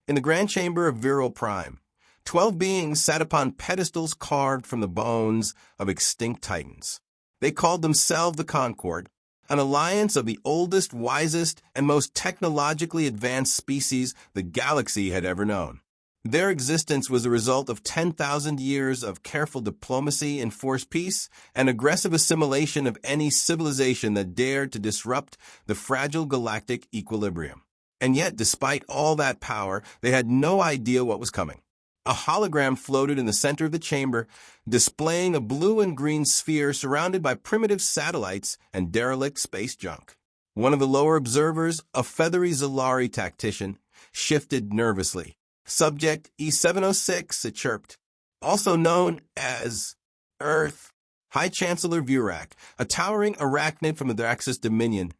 In the grand chamber of Viral Prime, 12 beings sat upon pedestals carved from the bones of extinct titans. They called themselves the Concord, an alliance of the oldest, wisest, and most technologically advanced species the galaxy had ever known. Their existence was the result of 10,000 years of careful diplomacy, enforced peace, and aggressive assimilation of any civilization that dared to disrupt the fragile galactic equilibrium. And yet, despite all that power, they had no idea what was coming. A hologram floated in the center of the chamber, displaying a blue and green sphere surrounded by primitive satellites and derelict space junk. One of the lower observers, a feathery Zalari tactician, shifted nervously. "Subject E706, it chirped. "Also known as Earth." High Chancellor Vurak, a towering arachnid from the Draxus Dominion,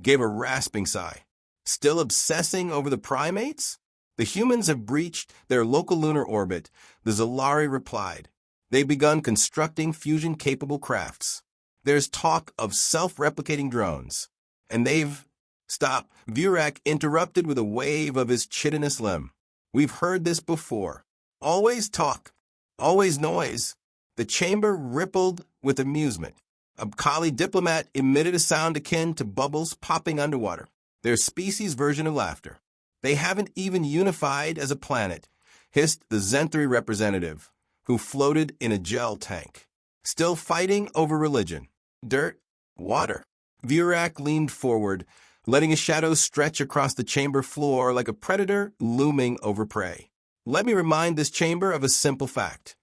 gave a rasping sigh. "Still obsessing over the primates? The humans have breached their local lunar orbit," the Zalari replied. "They've begun constructing fusion-capable crafts. There's talk of self-replicating drones. And they've—" "Stop," Vurak interrupted with a wave of his chitinous limb. "We've heard this before. Always talk, always noise." The chamber rippled with amusement. A Kali diplomat emitted a sound akin to bubbles popping underwater, their species' version of laughter. "They haven't even unified as a planet," hissed the Zenthri representative, who floated in a gel tank. "Still fighting over religion, dirt, water." Vurak leaned forward, letting his shadow stretch across the chamber floor like a predator looming over prey. "Let me remind this chamber of a simple fact.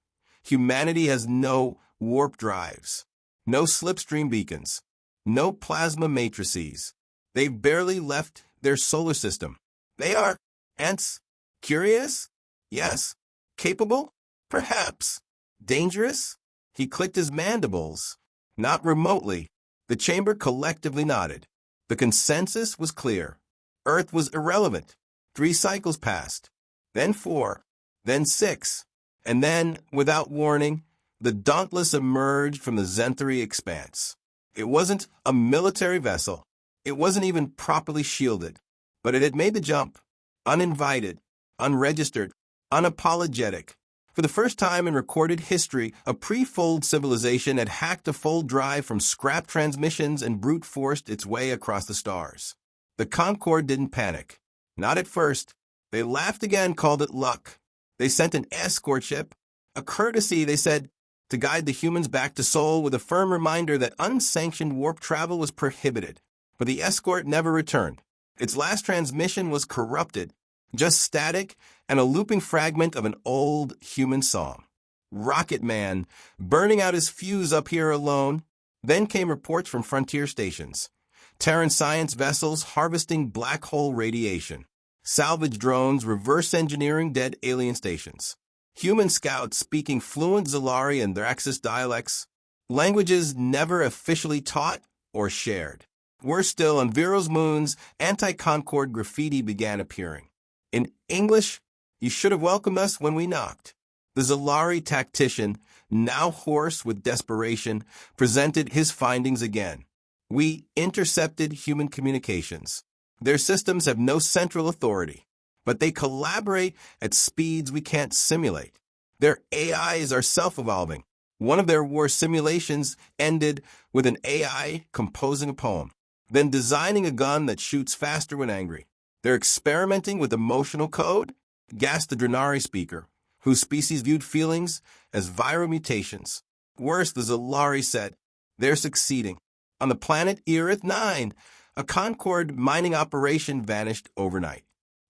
Humanity has no warp drives, no slipstream beacons, no plasma matrices. They've barely left their solar system. They are ants. Curious? Yes. Capable? Perhaps. Dangerous?" He clicked his mandibles. "Not remotely." The chamber collectively nodded. The consensus was clear. Earth was irrelevant. 3 cycles passed, then 4, then 6, and then, without warning, the Dauntless emerged from the Zenthri expanse. It wasn't a military vessel. It wasn't even properly shielded, but it had made the jump. Uninvited, unregistered, unapologetic. For the first time in recorded history, a pre-fold civilization had hacked a fold drive from scrap transmissions and brute-forced its way across the stars. The Concord didn't panic. Not at first. They laughed again, called it luck. They sent an escort ship, a courtesy, they said, to guide the humans back to Sol with a firm reminder that unsanctioned warp travel was prohibited. But the escort never returned. Its last transmission was corrupted, just static and a looping fragment of an old human song. "Rocket Man, burning out his fuse up here alone." Then came reports from frontier stations. Terran science vessels harvesting black hole radiation. Salvage drones reverse engineering dead alien stations. Human scouts speaking fluent Zalari and Draxus dialects, languages never officially taught or shared. Worse still, on Viral's moons, anti-Concord graffiti began appearing. In English, "You should have welcomed us when we knocked." The Zalari tactician, now hoarse with desperation, presented his findings again. "We intercepted human communications. Their systems have no central authority, but they collaborate at speeds we can't simulate. Their AIs are self-evolving. One of their war simulations ended with an AI composing a poem, then designing a gun that shoots faster when angry. They're experimenting with emotional code," gasped the Drenari speaker, whose species viewed feelings as viral mutations. "Worse," the Zalari said, "they're succeeding. On the planet Erith 9, a Concord mining operation vanished overnight.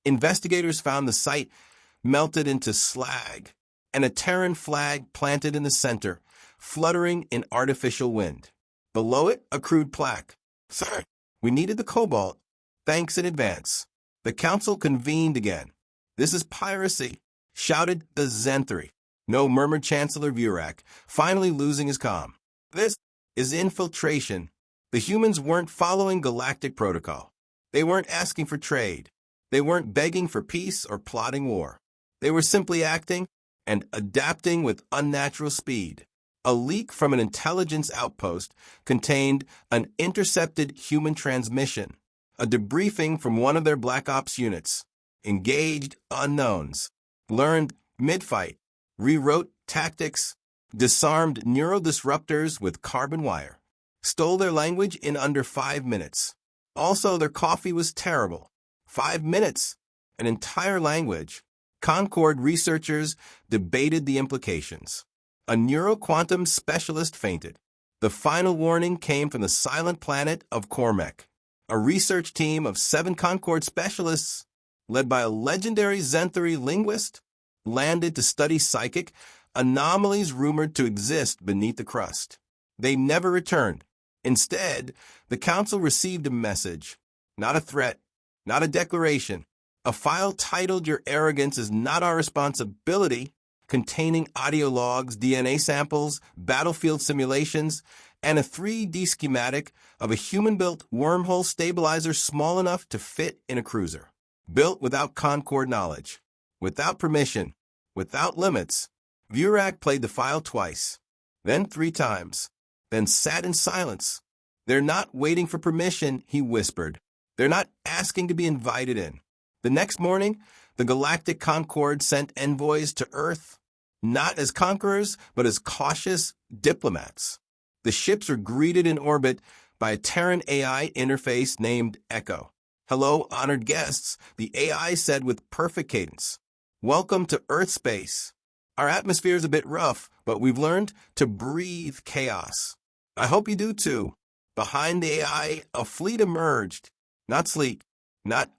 Investigators found the site melted into slag, and a Terran flag planted in the center, fluttering in artificial wind. Below it, a crude plaque. 'Sir, we needed the cobalt. Thanks in advance.' The council convened again. 'This is piracy,' shouted the Zenthri. 'No,' murmured Chancellor Vurak, finally losing his calm. 'This is infiltration.' The humans weren't following galactic protocol. They weren't asking for trade. They weren't begging for peace or plotting war. They were simply acting and adapting with unnatural speed. A leak from an intelligence outpost contained an intercepted human transmission, a debriefing from one of their Black Ops units. engaged unknowns, learned mid-fight, rewrote tactics, disarmed neural disruptors with carbon wire, stole their language in under 5 minutes. Also, their coffee was terrible. 5 minutes, an entire language. Concord researchers debated the implications. A neuroquantum specialist fainted. The final warning came from the silent planet of Cormac. A research team of 7 Concord specialists, led by a legendary Zenthari linguist, landed to study psychic anomalies rumored to exist beneath the crust. They never returned. Instead, the council received a message, not a threat, not a declaration, a file titled "Your Arrogance is Not Our Responsibility," containing audio logs, DNA samples, battlefield simulations, and a 3D schematic of a human-built wormhole stabilizer small enough to fit in a cruiser. Built without Concord knowledge, without permission, without limits. Vurak played the file twice, then 3 times, then sat in silence. "They're not waiting for permission," he whispered. "They're not asking to be invited in." The next morning, the Galactic Concord sent envoys to Earth, not as conquerors, but as cautious diplomats. The ships were greeted in orbit by a Terran AI interface named Echo. "Hello, honored guests," the AI said with perfect cadence. "Welcome to Earth space. Our atmosphere is a bit rough, but we've learned to breathe chaos. I hope you do too." Behind the AI, a fleet emerged. Not sleek, not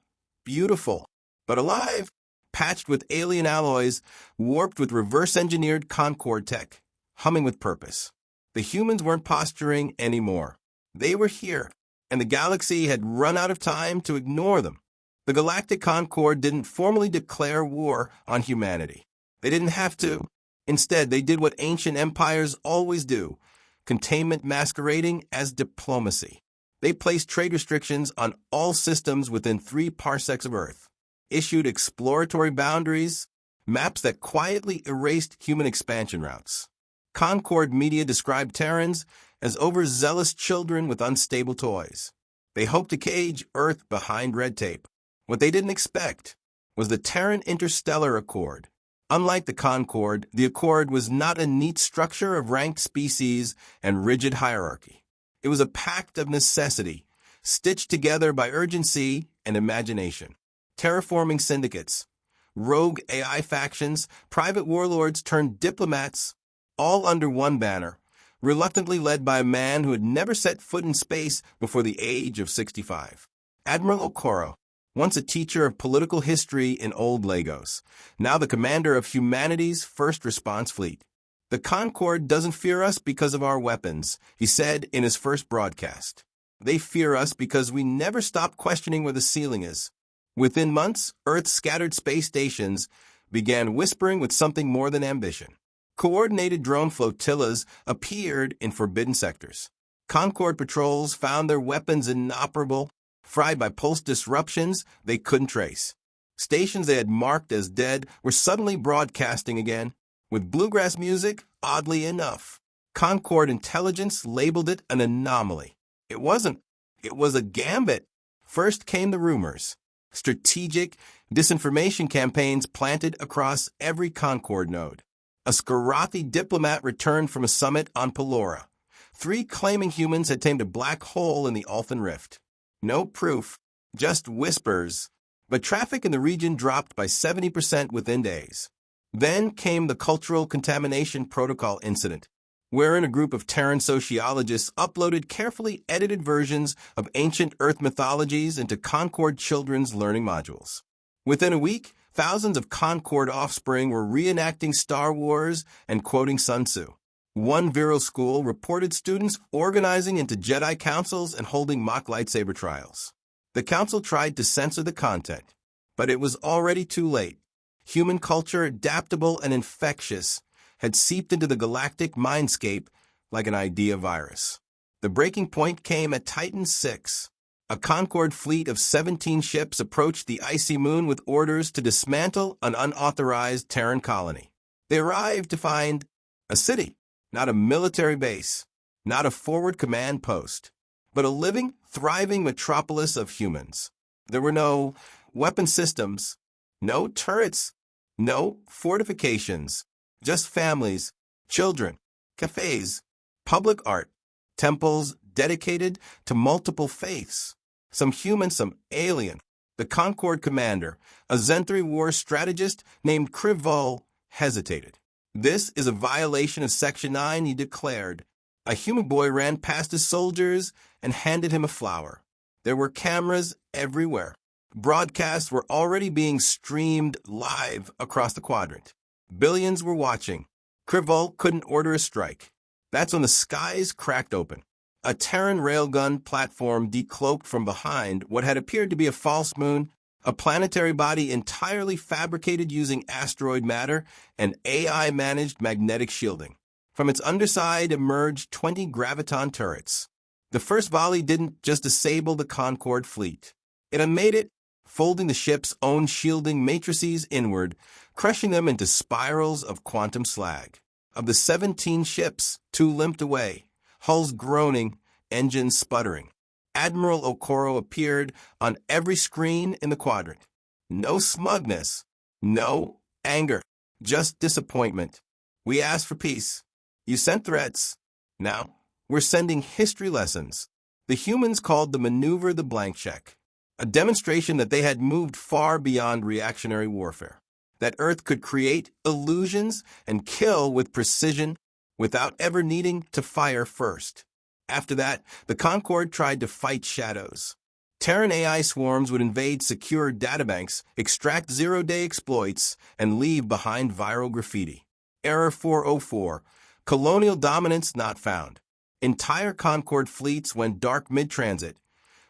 beautiful, but alive, patched with alien alloys, warped with reverse-engineered Concord tech, humming with purpose. The humans weren't posturing anymore. They were here, and the galaxy had run out of time to ignore them. The Galactic Concord didn't formally declare war on humanity. They didn't have to. Instead, they did what ancient empires always do, containment masquerading as diplomacy. They placed trade restrictions on all systems within 3 parsecs of Earth, issued exploratory boundaries, maps that quietly erased human expansion routes. Concord media described Terrans as overzealous children with unstable toys. They hoped to cage Earth behind red tape. What they didn't expect was the Terran Interstellar Accord. Unlike the Concord, the Accord was not a neat structure of ranked species and rigid hierarchy. It was a pact of necessity, stitched together by urgency and imagination. Terraforming syndicates, rogue AI factions, private warlords turned diplomats, all under one banner, reluctantly led by a man who had never set foot in space before the age of 65. Admiral Okoro, once a teacher of political history in old Lagos, now the commander of humanity's first response fleet. "The Concord doesn't fear us because of our weapons," he said in his first broadcast. "They fear us because we never stop questioning where the ceiling is." Within months, Earth's scattered space stations began whispering with something more than ambition. Coordinated drone flotillas appeared in forbidden sectors. Concord patrols found their weapons inoperable, fried by pulse disruptions they couldn't trace. Stations they had marked as dead were suddenly broadcasting again, with bluegrass music, oddly enough. Concord intelligence labeled it an anomaly. It wasn't. It was a gambit. First came the rumors. Strategic disinformation campaigns planted across every Concord node. A Skarathi diplomat returned from a summit on Pelora. 3 claiming humans had tamed a black hole in the Alphan Rift. No proof, just whispers. But traffic in the region dropped by 70% within days. Then came the Cultural Contamination Protocol incident, wherein a group of Terran sociologists uploaded carefully edited versions of ancient Earth mythologies into Concord children's learning modules. Within a week, thousands of Concord offspring were reenacting Star Wars and quoting Sun Tzu. One viral school reported students organizing into Jedi councils and holding mock lightsaber trials. The council tried to censor the content, but it was already too late. Human culture, adaptable and infectious, had seeped into the galactic mindscape like an idea virus. The breaking point came at Titan 6. A Concord fleet of 17 ships approached the icy moon with orders to dismantle an unauthorized Terran colony. They arrived to find a city, not a military base, not a forward command post, but a living, thriving metropolis of humans. There were no weapon systems, No turrets, no fortifications, just families, children, cafes, public art, temples dedicated to multiple faiths, some human, some alien. The Concorde commander, a Zenthri war strategist named Krivol, hesitated. This is a violation of Section 9, he declared. A human boy ran past his soldiers and handed him a flower. There were cameras everywhere. Broadcasts were already being streamed live across the quadrant. Billions were watching. Krivol couldn't order a strike. That's when the skies cracked open. A Terran railgun platform decloaked from behind what had appeared to be a false moon, a planetary body entirely fabricated using asteroid matter and AI-managed magnetic shielding. From its underside emerged 20 graviton turrets. The first volley didn't just disable the Concorde fleet. It unmade it, folding the ship's own shielding matrices inward, crushing them into spirals of quantum slag. Of the 17 ships, 2 limped away, hulls groaning, engines sputtering. Admiral Okoro appeared on every screen in the quadrant. No smugness, no anger, just disappointment. We asked for peace. You sent threats. Now, we're sending history lessons. The humans called the maneuver the blank check, a demonstration that they had moved far beyond reactionary warfare, that Earth could create illusions and kill with precision without ever needing to fire first. After that, the Concorde tried to fight shadows. Terran AI swarms would invade secure databanks, extract zero-day exploits, and leave behind viral graffiti. Error 404. Colonial dominance not found. Entire Concorde fleets went dark mid-transit,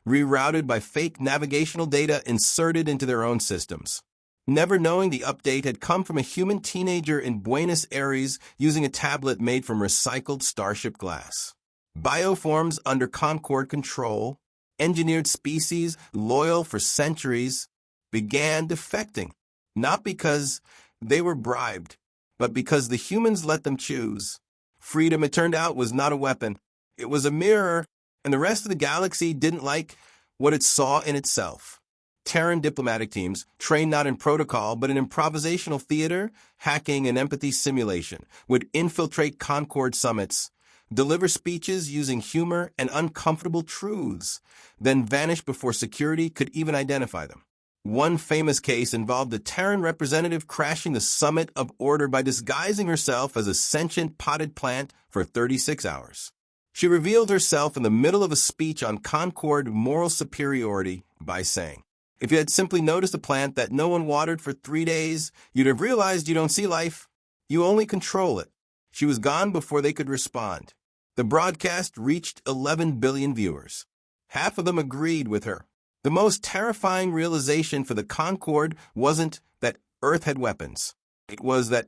rerouted by fake navigational data inserted into their own systems. Never knowing the update had come from a human teenager in Buenos Aires using a tablet made from recycled starship glass. Bioforms under Concorde control, engineered species loyal for centuries, began defecting, not because they were bribed, but because the humans let them choose. Freedom, it turned out, was not a weapon. It was a mirror, and the rest of the galaxy didn't like what it saw in itself. Terran diplomatic teams, trained not in protocol but in improvisational theater, hacking, and empathy simulation, would infiltrate Concorde summits, deliver speeches using humor and uncomfortable truths, then vanish before security could even identify them. One famous case involved a Terran representative crashing the summit of order by disguising herself as a sentient potted plant for 36 hours. She revealed herself in the middle of a speech on Concorde moral superiority by saying, "If you had simply noticed a plant that no one watered for 3 days, you'd have realized you don't see life. You only control it." She was gone before they could respond. The broadcast reached 11 billion viewers. Half of them agreed with her. The most terrifying realization for the Concorde wasn't that Earth had weapons. It was that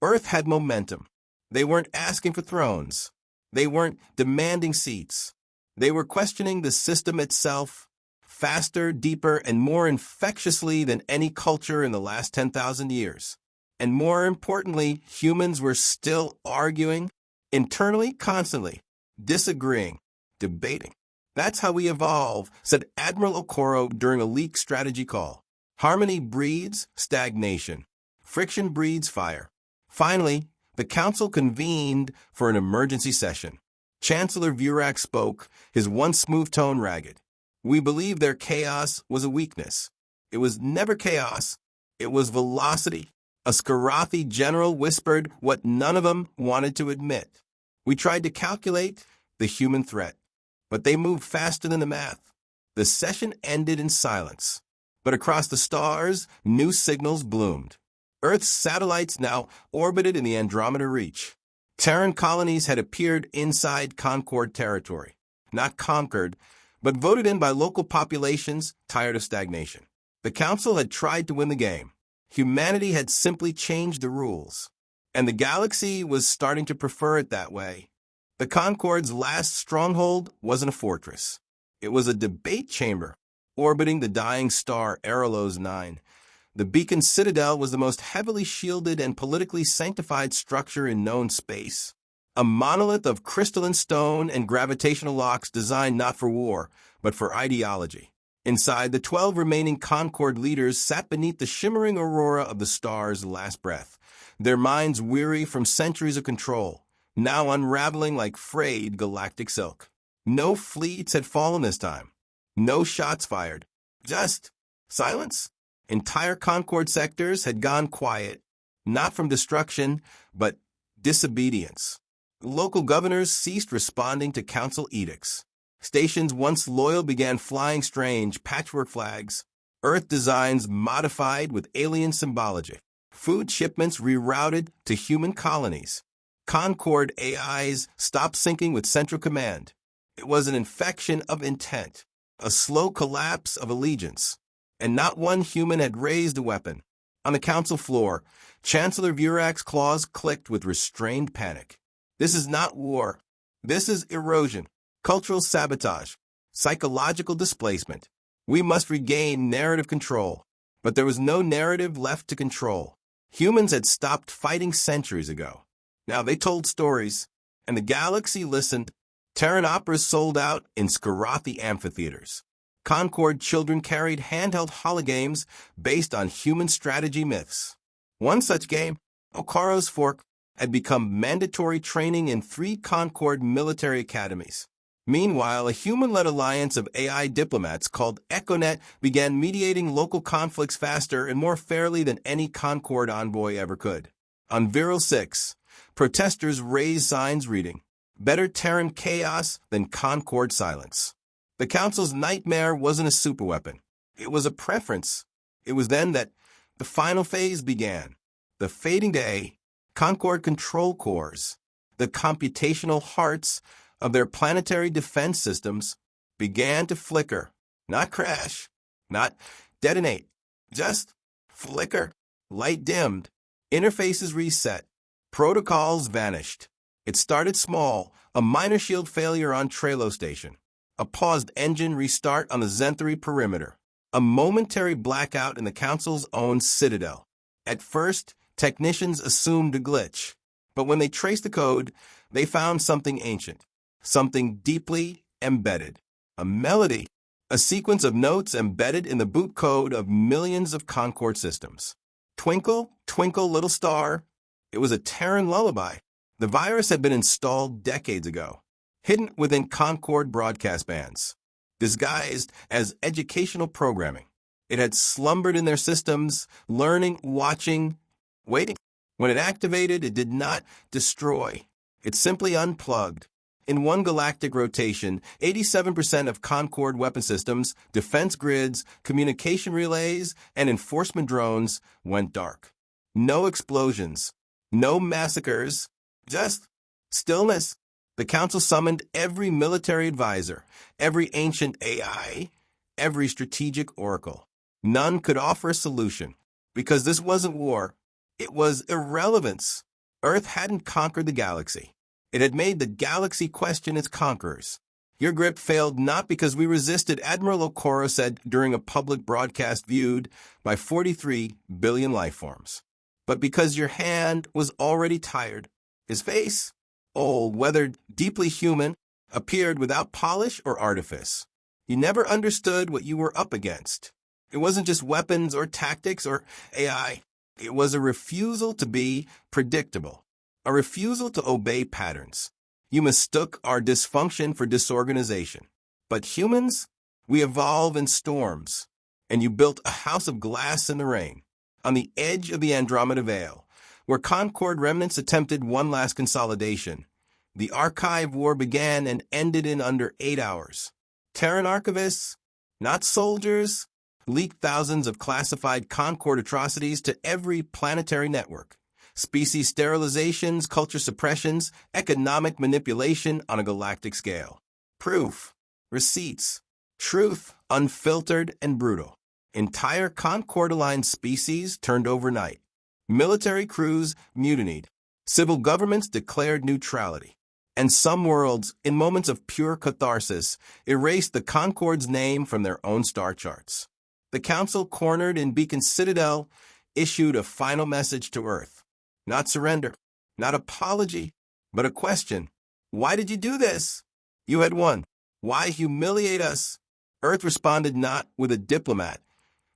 Earth had momentum. They weren't asking for thrones. They weren't demanding seats. They were questioning the system itself, faster, deeper, and more infectiously than any culture in the last 10,000 years. And more importantly, humans were still arguing, internally, constantly, disagreeing, debating. "That's how we evolve," said Admiral Okoro during a leak strategy call. "Harmony breeds stagnation. Friction breeds fire." Finally, the council convened for an emergency session. Chancellor Vurak spoke, his once smooth tone ragged. "We believe their chaos was a weakness. It was never chaos. It was velocity." A Skarathi general whispered what none of them wanted to admit. "We tried to calculate the human threat, but they moved faster than the math." The session ended in silence, but across the stars, new signals bloomed. Earth's satellites now orbited in the Andromeda Reach. Terran colonies had appeared inside Concorde territory, not conquered, but voted in by local populations tired of stagnation. The Council had tried to win the game. Humanity had simply changed the rules, and the galaxy was starting to prefer it that way. The Concorde's last stronghold wasn't a fortress. It was a debate chamber, orbiting the dying star Erolos 9. The beacon citadel was the most heavily shielded and politically sanctified structure in known space. A monolith of crystalline stone and gravitational locks designed not for war, but for ideology. Inside, the 12 remaining Concord leaders sat beneath the shimmering aurora of the star's last breath, their minds weary from centuries of control, now unraveling like frayed galactic silk. No fleets had fallen this time. No shots fired. Just silence. Entire Concord sectors had gone quiet, not from destruction, but disobedience. Local governors ceased responding to council edicts. Stations once loyal began flying strange patchwork flags, Earth designs modified with alien symbology, food shipments rerouted to human colonies. Concord AIs stopped syncing with Central Command. It was an infection of intent, a slow collapse of allegiance, and not one human had raised a weapon. On the council floor, Chancellor Vurak's claws clicked with restrained panic. This is not war. This is erosion, cultural sabotage, psychological displacement. We must regain narrative control. But there was no narrative left to control. Humans had stopped fighting centuries ago. Now they told stories, and the galaxy listened. Terran operas sold out in Skarathi amphitheaters. Concord children carried handheld hologames based on human strategy myths. One such game, Okaro's Fork, had become mandatory training in 3 Concord military academies. Meanwhile, a human-led alliance of AI diplomats called EchoNet began mediating local conflicts faster and more fairly than any Concord envoy ever could. On Viral 6, protesters raised signs reading, "Better Terran chaos than Concord silence." The Council's nightmare wasn't a superweapon. It was a preference. It was then that the final phase began. The fading day, Concord control cores, the computational hearts of their planetary defense systems, began to flicker, not crash, not detonate, just flicker. Light dimmed, interfaces reset, protocols vanished. It started small, a minor shield failure on Trelo Station, a paused engine restart on the Zenthari perimeter, a momentary blackout in the Council's own citadel. At first, technicians assumed a glitch, but when they traced the code, they found something ancient, something deeply embedded, a melody, a sequence of notes embedded in the boot code of millions of Concord systems. Twinkle, twinkle, little star. It was a Terran lullaby. The virus had been installed decades ago, hidden within Concord broadcast bands, disguised as educational programming. It had slumbered in their systems, learning, watching, waiting. When it activated, it did not destroy. It simply unplugged. In one galactic rotation, 87% of Concord weapon systems, defense grids, communication relays, and enforcement drones went dark. No explosions, no massacres, just stillness. The Council summoned every military advisor, every ancient AI, every strategic oracle. None could offer a solution, because this wasn't war. It was irrelevance. Earth hadn't conquered the galaxy. It had made the galaxy question its conquerors. Your grip failed not because we resisted, Admiral Okoro said during a public broadcast viewed by 43 billion lifeforms, but because your hand was already tired. His face, old, weathered, deeply human, appeared without polish or artifice. You never understood what you were up against. It wasn't just weapons or tactics or AI. It was a refusal to be predictable. A refusal to obey patterns. You mistook our dysfunction for disorganization. But humans, we evolve in storms. And you built a house of glass in the rain, on the edge of the Andromeda Veil, where Concord remnants attempted one last consolidation. The archive war began and ended in under 8 hours. Terran archivists, not soldiers, leaked thousands of classified Concord atrocities to every planetary network. Species sterilizations, culture suppressions, economic manipulation on a galactic scale. Proof, receipts, truth, unfiltered and brutal. Entire Concord-aligned species turned overnight. Military crews mutinied. Civil governments declared neutrality. And some worlds, in moments of pure catharsis, erased the Concord's name from their own star charts. The Council, cornered in Beacon Citadel, issued a final message to Earth. Not surrender, not apology, but a question. Why did you do this? You had won. Why humiliate us? Earth responded not with a diplomat,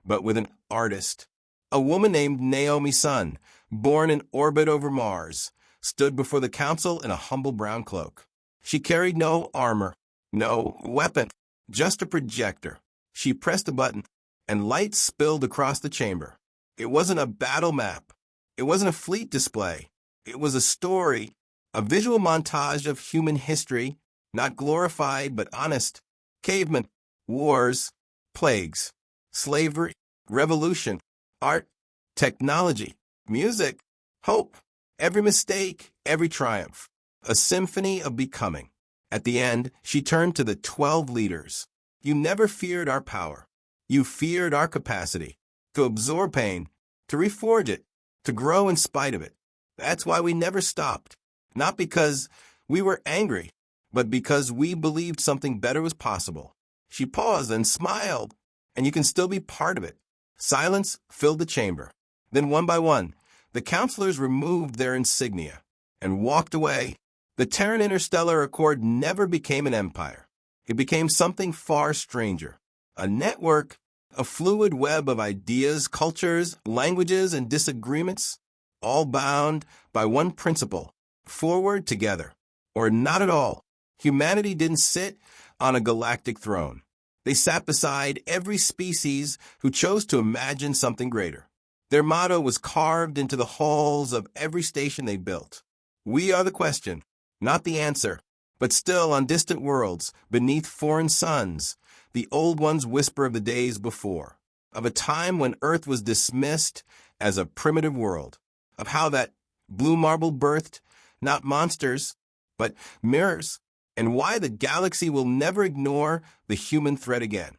but with an artist. A woman named Naomi Sun, born in orbit over Mars, stood before the council in a humble brown cloak. She carried no armor, no weapon, just a projector. She pressed a button, and light spilled across the chamber. It wasn't a battle map. It wasn't a fleet display. It was a story, a visual montage of human history, not glorified but honest. Cavemen, wars, plagues, slavery, revolution, art, technology, music, hope, every mistake, every triumph, a symphony of becoming. At the end, she turned to the 12 leaders. You never feared our power. You feared our capacity to absorb pain, to reforge it, to grow in spite of it. That's why we never stopped. Not because we were angry, but because we believed something better was possible. She paused and smiled, and you can still be part of it. Silence filled the chamber. Then one by one, the counselors removed their insignia and walked away. The Terran Interstellar Accord never became an empire. It became something far stranger. A network, a fluid web of ideas, cultures, languages, and disagreements, all bound by one principle: forward together, or not at all. Humanity didn't sit on a galactic throne. They sat beside every species who chose to imagine something greater. Their motto was carved into the halls of every station they built. We are the question, not the answer. But still, on distant worlds, beneath foreign suns, the old ones whisper of the days before, of a time when Earth was dismissed as a primitive world, of how that blue marble birthed not monsters, but mirrors, and why the galaxy will never ignore the human thread again.